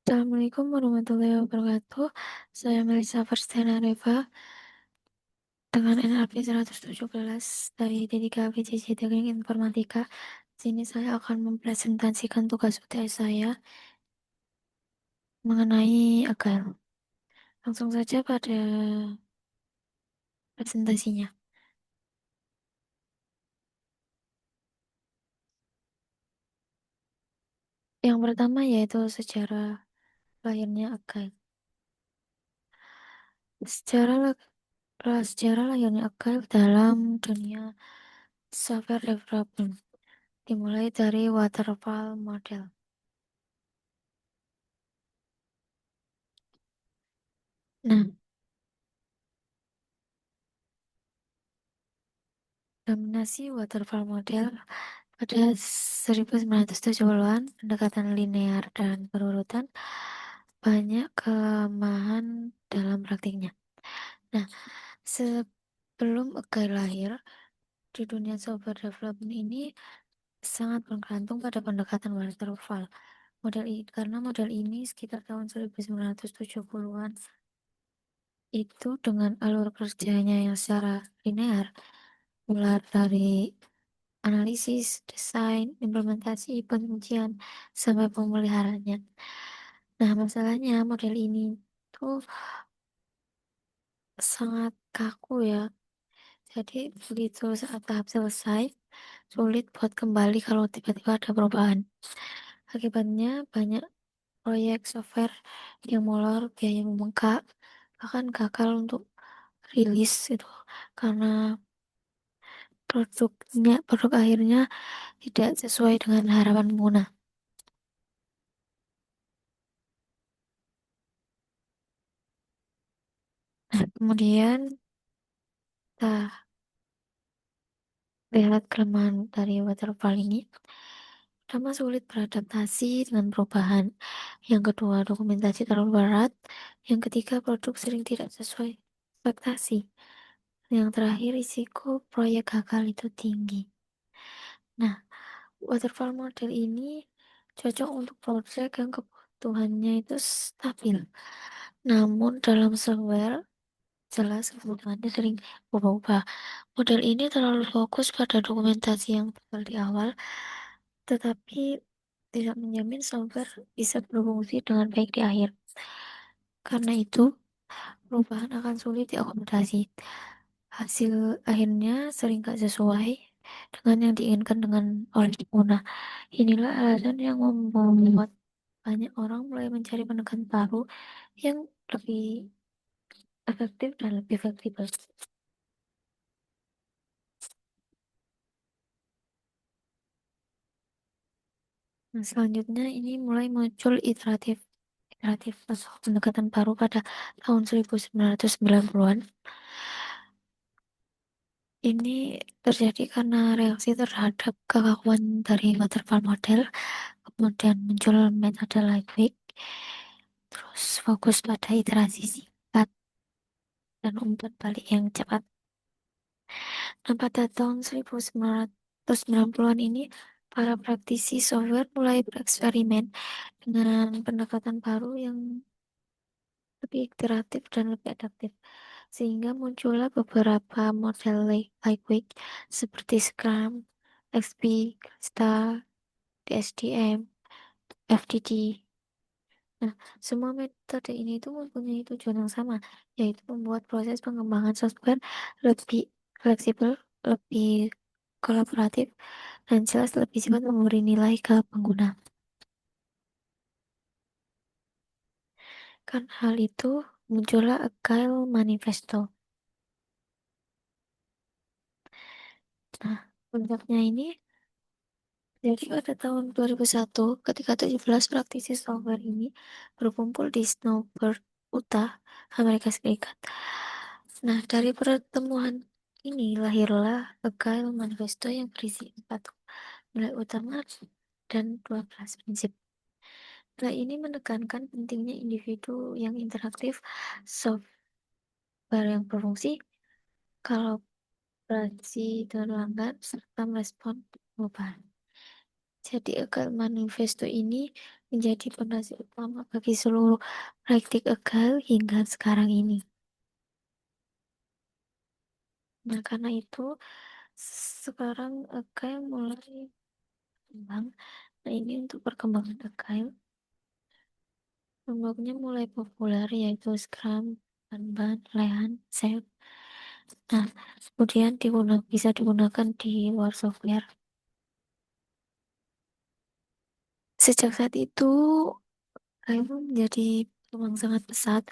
Assalamualaikum warahmatullahi wabarakatuh. Saya Melissa Ferstina Reva dengan NRP 117 dari D3 PJJ Teknik Informatika. Sini saya akan mempresentasikan tugas UTS saya mengenai agile. Langsung saja pada presentasinya. Yang pertama yaitu sejarah lahirnya agile. Sejarah lahirnya agile dalam dunia software development dimulai dari waterfall model. Nah, dominasi waterfall model pada 1970-an, pendekatan linear dan berurutan banyak kelemahan dalam praktiknya. Nah, sebelum Agile lahir, di dunia software development ini sangat bergantung pada pendekatan waterfall. Karena model ini sekitar tahun 1970-an itu dengan alur kerjanya yang secara linear, mulai dari analisis, desain, implementasi, pengujian, sampai pemeliharaannya. Nah, masalahnya model ini tuh sangat kaku ya. Jadi begitu saat tahap selesai, sulit buat kembali kalau tiba-tiba ada perubahan. Akibatnya banyak proyek software yang molor, biaya membengkak, bahkan gagal untuk rilis itu karena produk akhirnya tidak sesuai dengan harapan pengguna. Nah, kemudian kita lihat kelemahan dari waterfall ini. Pertama, sulit beradaptasi dengan perubahan. Yang kedua, dokumentasi terlalu berat. Yang ketiga, produk sering tidak sesuai ekspektasi. Yang terakhir, risiko proyek gagal itu tinggi. Nah, waterfall model ini cocok untuk proyek yang kebutuhannya itu stabil. Namun dalam software, jelas kebutuhannya sering berubah-ubah. Model ini terlalu fokus pada dokumentasi yang tebal di awal, tetapi tidak menjamin software bisa berfungsi dengan baik di akhir. Karena itu, perubahan akan sulit diakomodasi. Hasil akhirnya sering tak sesuai dengan yang diinginkan oleh pengguna. Inilah alasan yang membuat banyak orang mulai mencari pendekatan baru yang lebih efektif dan lebih fleksibel. Nah, selanjutnya ini mulai muncul iteratif atau pendekatan baru pada tahun 1990-an. Ini terjadi karena reaksi terhadap kekakuan dari waterfall model, kemudian muncul metode Lightweight, terus fokus pada iterasi singkat dan umpan balik yang cepat. Nah, pada tahun 1990-an ini, para praktisi software mulai bereksperimen dengan pendekatan baru yang lebih iteratif dan lebih adaptif. Sehingga muncullah beberapa model lightweight seperti Scrum, XP, Krista, DSDM, FDD. Nah, semua metode ini itu mempunyai tujuan yang sama, yaitu membuat proses pengembangan software lebih fleksibel, lebih kolaboratif, dan jelas lebih cepat memberi nilai ke pengguna. Karena hal itu, muncullah Agile Manifesto. Nah, puncaknya ini jadi pada tahun 2001, ketika 17 praktisi software ini berkumpul di Snowbird, Utah, Amerika Serikat. Nah, dari pertemuan ini lahirlah Agile Manifesto yang berisi 4 nilai utama dan 12 prinsip. Nah, ini menekankan pentingnya individu yang interaktif, software yang berfungsi, kolaborasi dengan pelanggan, serta merespon perubahan. Jadi Agile Manifesto ini menjadi fondasi utama bagi seluruh praktik Agile hingga sekarang ini. Nah, karena itu sekarang Agile mulai berkembang. Nah, ini untuk perkembangan Agile, kelompoknya mulai populer yaitu Scrum, Kanban, Lean, Safe. Nah, kemudian bisa digunakan di luar software. Sejak saat itu, Agile menjadi peluang sangat pesat.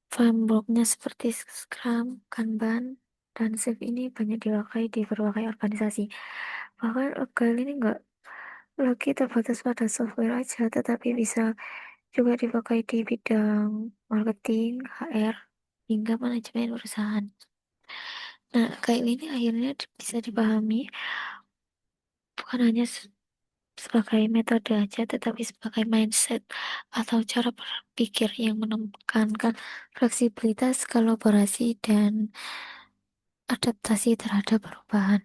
Frameworknya seperti Scrum, Kanban, dan Safe ini banyak dipakai di berbagai organisasi. Bahkan Agile ini nggak lagi terbatas pada software aja, tetapi bisa juga dipakai di bidang marketing, HR, hingga manajemen perusahaan. Nah, kayak ini akhirnya bisa dipahami bukan hanya sebagai metode aja, tetapi sebagai mindset atau cara berpikir yang menekankan fleksibilitas, kolaborasi, dan adaptasi terhadap perubahan.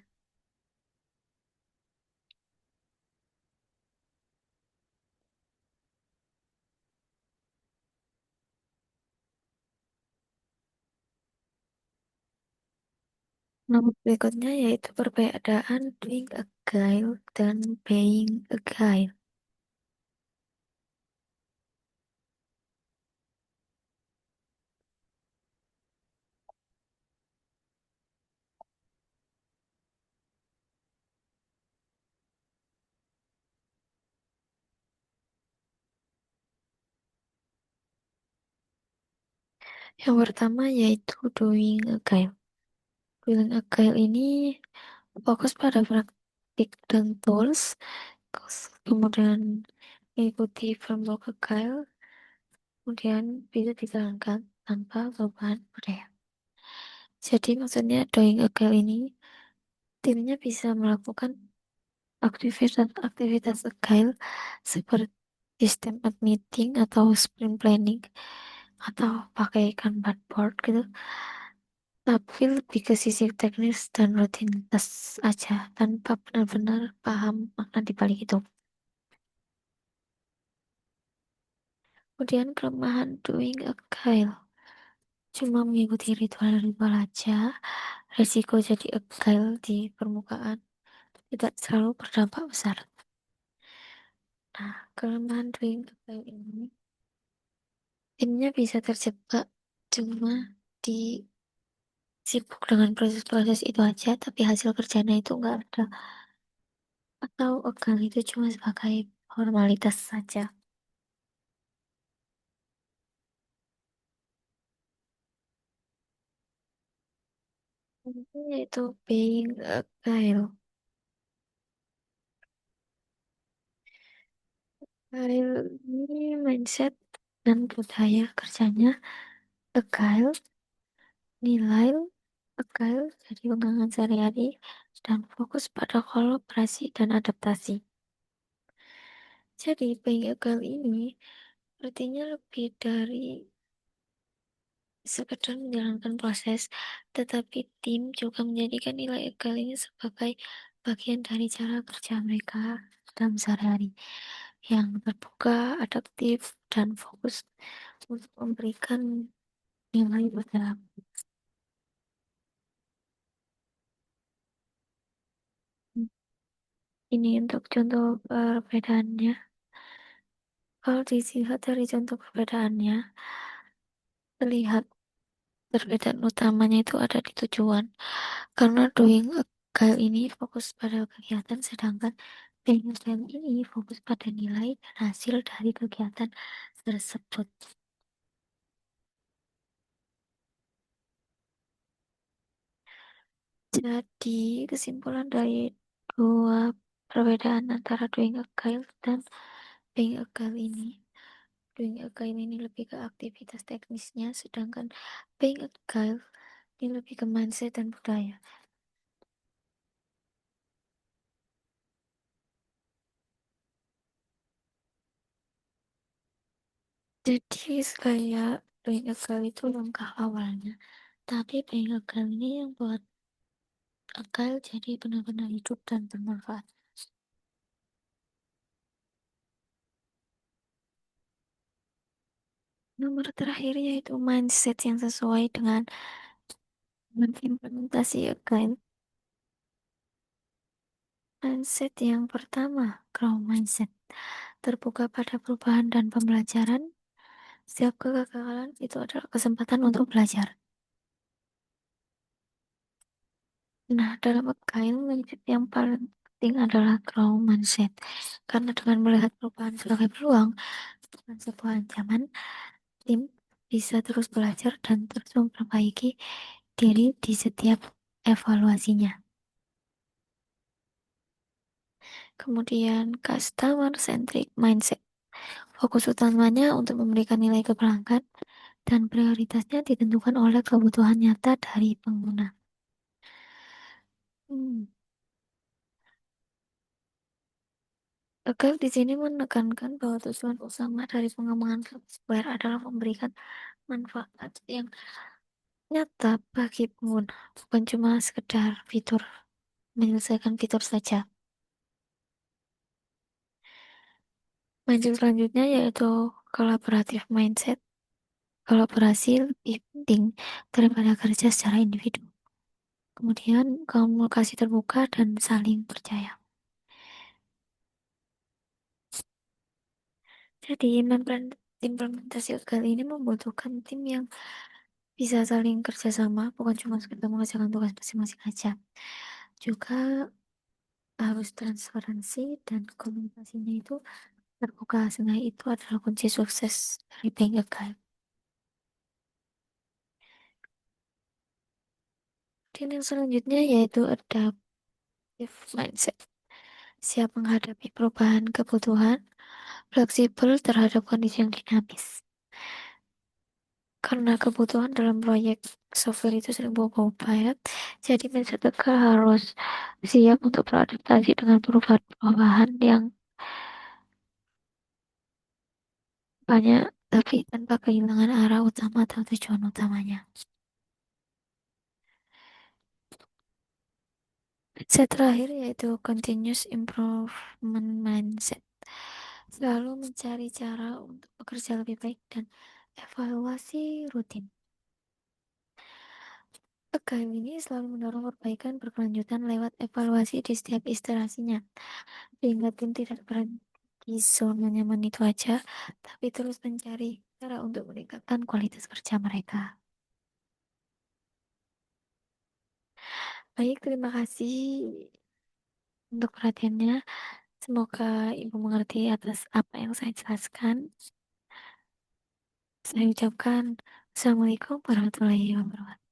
Nomor berikutnya yaitu perbedaan doing agile dan being agile. Yang pertama yaitu doing agile. Doing agile ini fokus pada praktik dan tools, kemudian mengikuti framework agile, kemudian bisa dijalankan tanpa perubahan budaya. Jadi maksudnya doing agile ini timnya bisa melakukan aktivitas agile seperti stand-up meeting atau sprint planning atau pakai Kanban board gitu. Tapi lebih ke sisi teknis dan rutinitas aja tanpa benar-benar paham makna di balik itu. Kemudian kelemahan doing agile. Cuma mengikuti ritual-ritual aja, resiko jadi agile di permukaan tidak selalu berdampak besar. Nah, kelemahan doing agile ini, timnya bisa terjebak cuma di sibuk dengan proses-proses itu aja, tapi hasil kerjanya itu nggak ada. Atau agile itu cuma sebagai formalitas saja. Yaitu being agile. Agile ini mindset dan budaya kerjanya agile, nilai agile jadi pegangan sehari-hari dan fokus pada kolaborasi dan adaptasi. Jadi being agile ini artinya lebih dari sekedar menjalankan proses, tetapi tim juga menjadikan nilai agile ini sebagai bagian dari cara kerja mereka dalam sehari-hari yang terbuka, adaptif, dan fokus untuk memberikan nilai pada ini untuk contoh perbedaannya. Kalau dilihat dari contoh perbedaannya, terlihat perbedaan utamanya itu ada di tujuan. Karena doing agile ini fokus pada kegiatan, sedangkan being agile ini fokus pada nilai dan hasil dari kegiatan tersebut. Jadi, kesimpulan dari dua perbedaan antara doing agile dan being agile ini. Doing agile ini lebih ke aktivitas teknisnya, sedangkan being agile ini lebih ke mindset dan budaya. Jadi kayak doing agile itu langkah awalnya, tapi being agile ini yang buat agile jadi benar-benar hidup dan bermanfaat. terakhir yaitu mindset yang sesuai dengan implementasi agile. Mindset yang pertama, growth mindset. Terbuka pada perubahan dan pembelajaran. Setiap kegagalan itu adalah kesempatan untuk belajar. Nah, dalam agile, mindset yang paling penting adalah growth mindset. Karena dengan melihat perubahan sebagai peluang, bukan sebuah ancaman, tim bisa terus belajar dan terus memperbaiki diri di setiap evaluasinya. Kemudian, customer centric mindset. Fokus utamanya untuk memberikan nilai ke pelanggan dan prioritasnya ditentukan oleh kebutuhan nyata dari pengguna. Hmm. Agar di sini menekankan bahwa tujuan utama dari pengembangan software adalah memberikan manfaat yang nyata bagi pengguna, bukan cuma sekedar fitur, menyelesaikan fitur saja. Mindset selanjutnya yaitu collaborative mindset. Kolaborasi lebih penting daripada kerja secara individu. Kemudian komunikasi terbuka dan saling percaya. Jadi implementasi kali ini membutuhkan tim yang bisa saling kerjasama, bukan cuma sekedar mengerjakan tugas masing-masing aja. Juga harus transparansi dan komunikasinya itu terbuka, sehingga itu adalah kunci sukses dari Bank Account. Dan yang selanjutnya yaitu adaptive mindset. Siap menghadapi perubahan kebutuhan, fleksibel terhadap kondisi yang dinamis. Karena kebutuhan dalam proyek software itu sering berubah ya, jadi Menseteka harus siap untuk beradaptasi dengan perubahan-perubahan yang banyak, tapi tanpa kehilangan arah utama atau tujuan utamanya. Mindset terakhir yaitu continuous improvement mindset. Selalu mencari cara untuk bekerja lebih baik dan evaluasi rutin. Agile ini selalu mendorong perbaikan berkelanjutan lewat evaluasi di setiap iterasinya, sehingga tim tidak berhenti di zona nyaman itu aja, tapi terus mencari cara untuk meningkatkan kualitas kerja mereka. Baik, terima kasih untuk perhatiannya. Semoga Ibu mengerti atas apa yang saya jelaskan. Saya ucapkan Assalamualaikum warahmatullahi wabarakatuh.